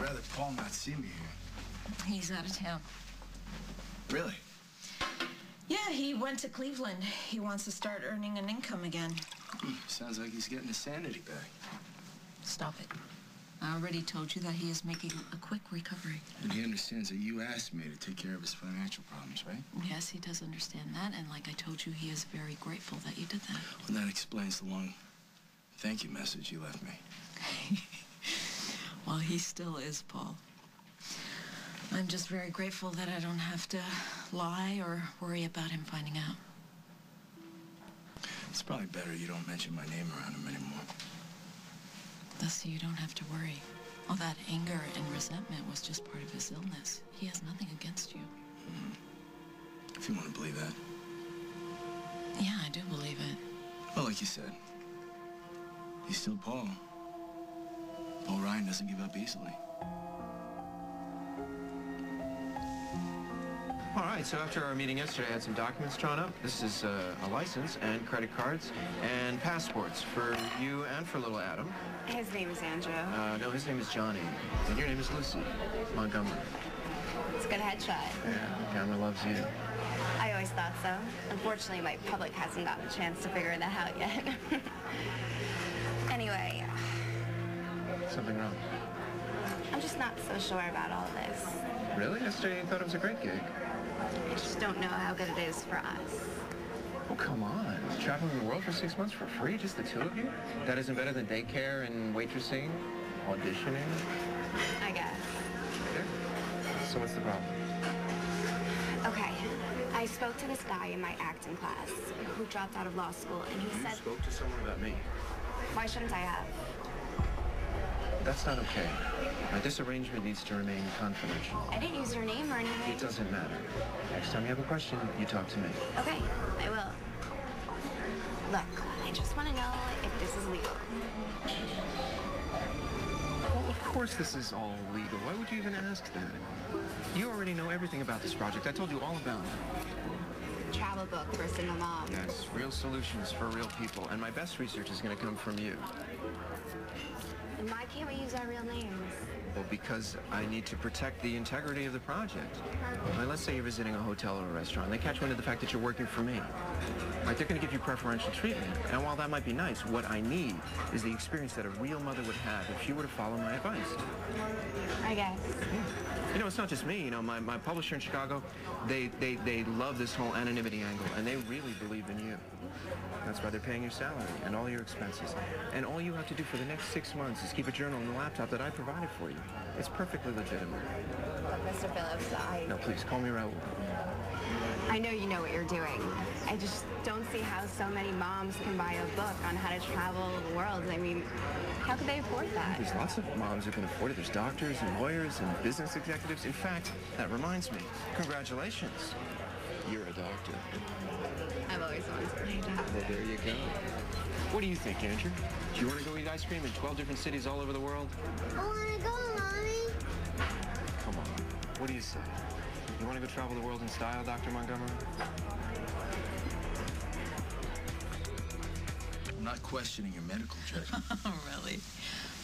rather Paul not see me here. He's out of town. Really? Yeah, he went to Cleveland. He wants to start earning an income again. Sounds like he's getting his sanity back. Stop it. I already told you that he is making a quick recovery. And he understands that you asked me to take care of his financial problems, right? Yes, he does understand that, and like I told you, he is very grateful that you did that. Well, that explains the long thank you message you left me. Well, he still is, Paul. I'm just very grateful that I don't have to lie or worry about him finding out. It's probably better you don't mention my name around him anymore. Thus, so you don't have to worry. All that anger and resentment was just part of his illness. He has nothing against you. If you want to believe that. Yeah, I do believe it. Well, like you said, he's still Paul. Paul Ryan doesn't give up easily. All right, so after our meeting yesterday, I had some documents drawn up. This is a license and credit cards and passports for you and for little Adam. His name is Andrew. No, his name is Johnny. And your name is Lucy Montgomery. It's a good headshot. Yeah, the camera loves you. I always thought so. Unfortunately, my public hasn't gotten a chance to figure that out yet. Anyway. Something wrong? I'm just not so sure about all of this. Really? Yesterday you thought it was a great gig. I just don't know how good it is for us. Oh, come on. Traveling the world for 6 months for free, just the two of you? That isn't better than daycare and waitressing, auditioning? I guess. Yeah. So what's the problem? Okay. I spoke to this guy in my acting class who dropped out of law school, and he said... You spoke to someone about me? Why shouldn't I have? That's not okay. This arrangement needs to remain confidential. I didn't use your name or anything. It doesn't matter. Next time you have a question, you talk to me. Okay, I will. Look, I just want to know if this is legal. Well, of course this is all legal. Why would you even ask that? You already know everything about this project. I told you all about it. Travel book for single moms. Yes, real solutions for real people. And my best research is going to come from you. And why can't we use our real names? Well, because I need to protect the integrity of the project. Now, let's say you're visiting a hotel or a restaurant, and they catch wind of the fact that you're working for me. Right, they're going to give you preferential treatment. And while that might be nice, what I need is the experience that a real mother would have if she were to follow my advice. I guess. You know, it's not just me. You know, my publisher in Chicago, they love this whole anonymity angle, and they really believe in you. That's why they're paying your salary and all your expenses. And all you have to do for the next 6 months is keep a journal on the laptop that I provided for you. It's perfectly legitimate. Mr. Phillips, No, please, call me Raoul. I know you know what you're doing. I just don't see how so many moms can buy a book on how to travel the world. I mean, how could they afford that? There's lots of moms who can afford it. There's doctors and lawyers and business executives. In fact, that reminds me, congratulations. You're a doctor. I've always wanted to be a doctor. Well, there you go. What do you think, Andrew? Do you want to go eat ice cream in 12 different cities all over the world? I want to go, Mommy. Come on. What do you say? You want to go travel the world in style, Dr. Montgomery? I'm not questioning your medical judgment. Oh, really?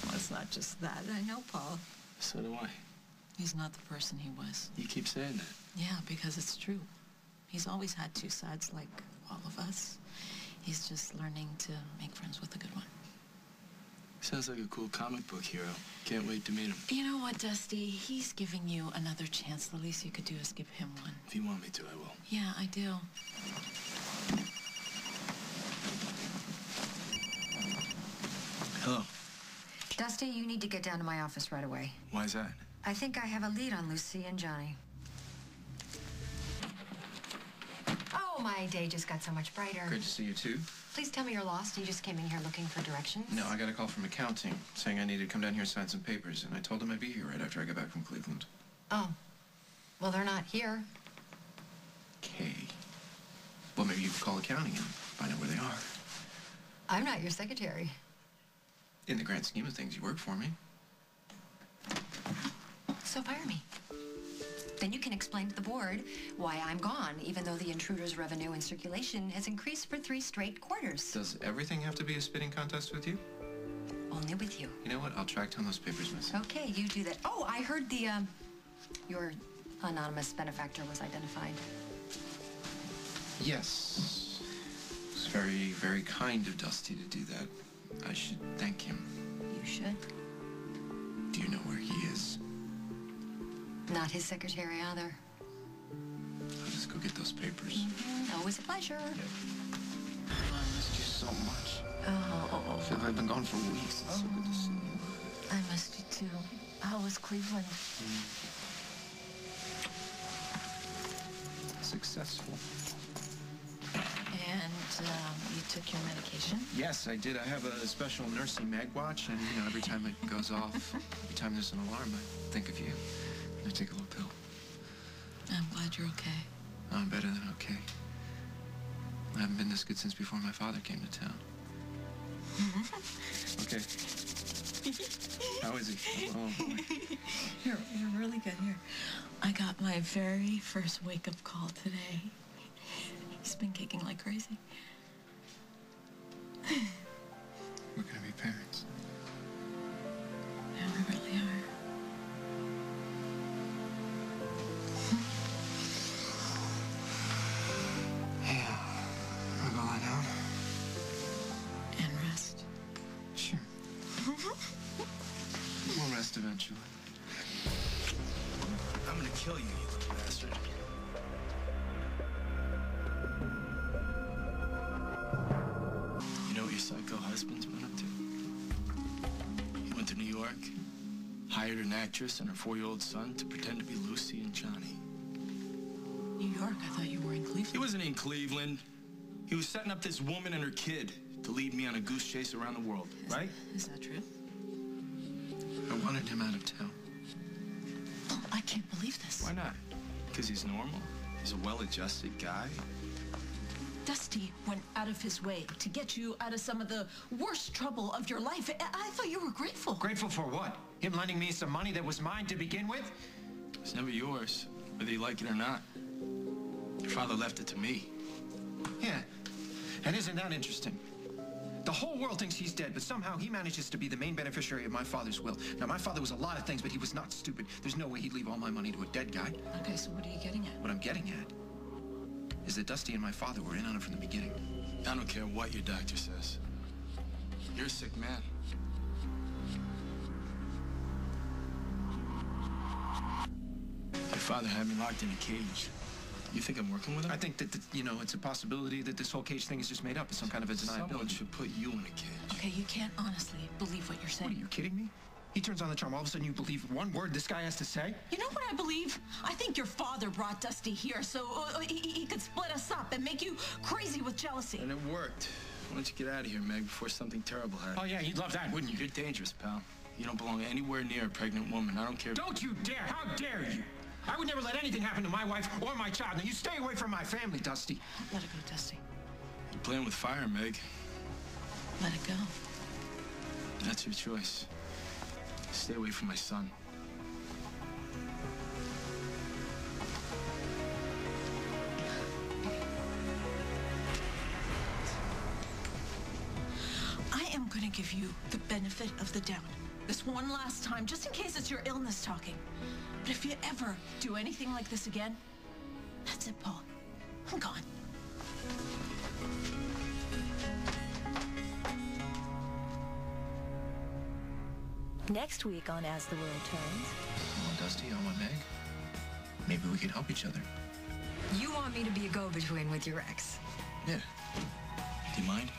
Well, it's not just that. I know Paul. So do I. He's not the person he was. You keep saying that. Yeah, because it's true. He's always had two sides like all of us. He's just learning to make friends with a good one. Sounds like a cool comic book hero. Can't wait to meet him. You know what, Dusty? He's giving you another chance. The least you could do is give him one. If you want me to, I will. Yeah, I do. Hello. Dusty, you need to get down to my office right away. Why is that? I think I have a lead on Lucy and Johnny. Oh, my day just got so much brighter. Great to see you, too. Please tell me you're lost. You just came in here looking for directions? No, I got a call from accounting saying I needed to come down here and sign some papers, and I told them I'd be here right after I got back from Cleveland. Oh. Well, they're not here. Okay. Well, maybe you could call accounting and find out where they are. I'm not your secretary. In the grand scheme of things, you work for me. So fire me. Then you can explain to the board why I'm gone, even though the intruder's revenue and circulation has increased for 3 straight quarters. Does everything have to be a spitting contest with you? only with you. You know what? I'll track down those papers myself. Okay, you do that. Oh, I heard your anonymous benefactor was identified. Yes. It was very, very kind of Dusty to do that. I should thank him. You should. Do you know where he is? Not his secretary either. I'll just go get those papers. Always a pleasure. I missed you so much. Oh, I feel like I've been gone for weeks. It's so good to see you. I missed you too. How was Cleveland? Successful. And you took your medication? Yes, I did. I have a special nursing mag watch, and every time it goes off, every time there's an alarm, I think of you. And I take a little pill. I'm glad you're okay. I'm better than okay. I haven't been this good since before my father came to town. Okay. How is he? Oh, boy. You're really good here. I got my very first wake-up call today. He's been kicking like crazy. We're gonna be parents. Yeah, we really are. Yeah. Wanna go lie down? And rest. Sure. We'll rest eventually. I'm gonna kill you, you little bastard. You know what your psycho husband's been up to? He went to New York, hired an actress and her 4-year-old son to pretend to be Lucy and Johnny. New York? I thought you were in Cleveland. He wasn't in Cleveland. He was setting up this woman and her kid to lead me on a goose chase around the world, right? Is that true? I wanted him out of town. Oh, I can't believe this. Why not? Because he's normal. He's a well-adjusted guy. Dusty went out of his way to get you out of some of the worst trouble of your life. I thought you were grateful. Grateful for what? Him lending me some money that was mine to begin with? It's never yours, whether you like it or not. Your father left it to me. Yeah. And isn't that interesting? The whole world thinks he's dead, but somehow he manages to be the main beneficiary of my father's will. Now, my father was a lot of things, but he was not stupid. There's no way he'd leave all my money to a dead guy. Okay, so what are you getting at? What I'm getting at is that Dusty and my father were in on it from the beginning. I don't care what your doctor says. You're a sick man. Your father had me locked in a cage. You think I'm working with him? I think that, it's a possibility that this whole cage thing is just made up. It's some kind of a Someone deniability. should put you in a cage. Okay, you can't honestly believe what you're What, saying. are you kidding me? He turns on the charm. All of a sudden, you believe one word this guy has to say? You know what I believe? I think your father brought Dusty here so he could split us up and make you crazy with jealousy. And it worked. Why don't you get out of here, Meg, before something terrible happens? Oh, yeah, you'd love that, wouldn't you? You're dangerous, pal. You don't belong anywhere near a pregnant woman. I don't care. Don't you dare! How dare you! I would never let anything happen to my wife or my child. Now, you stay away from my family, Dusty. Let it go, Dusty. You're playing with fire, Meg. Let it go. That's your choice. Stay away from my son. I am going to give you the benefit of the doubt. This one last time, just in case it's your illness talking. But if you ever do anything like this again, that's it, Paul. I'm gone. Next week on As the World Turns. I want Dusty, I want Meg. Maybe we can help each other. You want me to be a go-between with your ex? Yeah. Do you mind?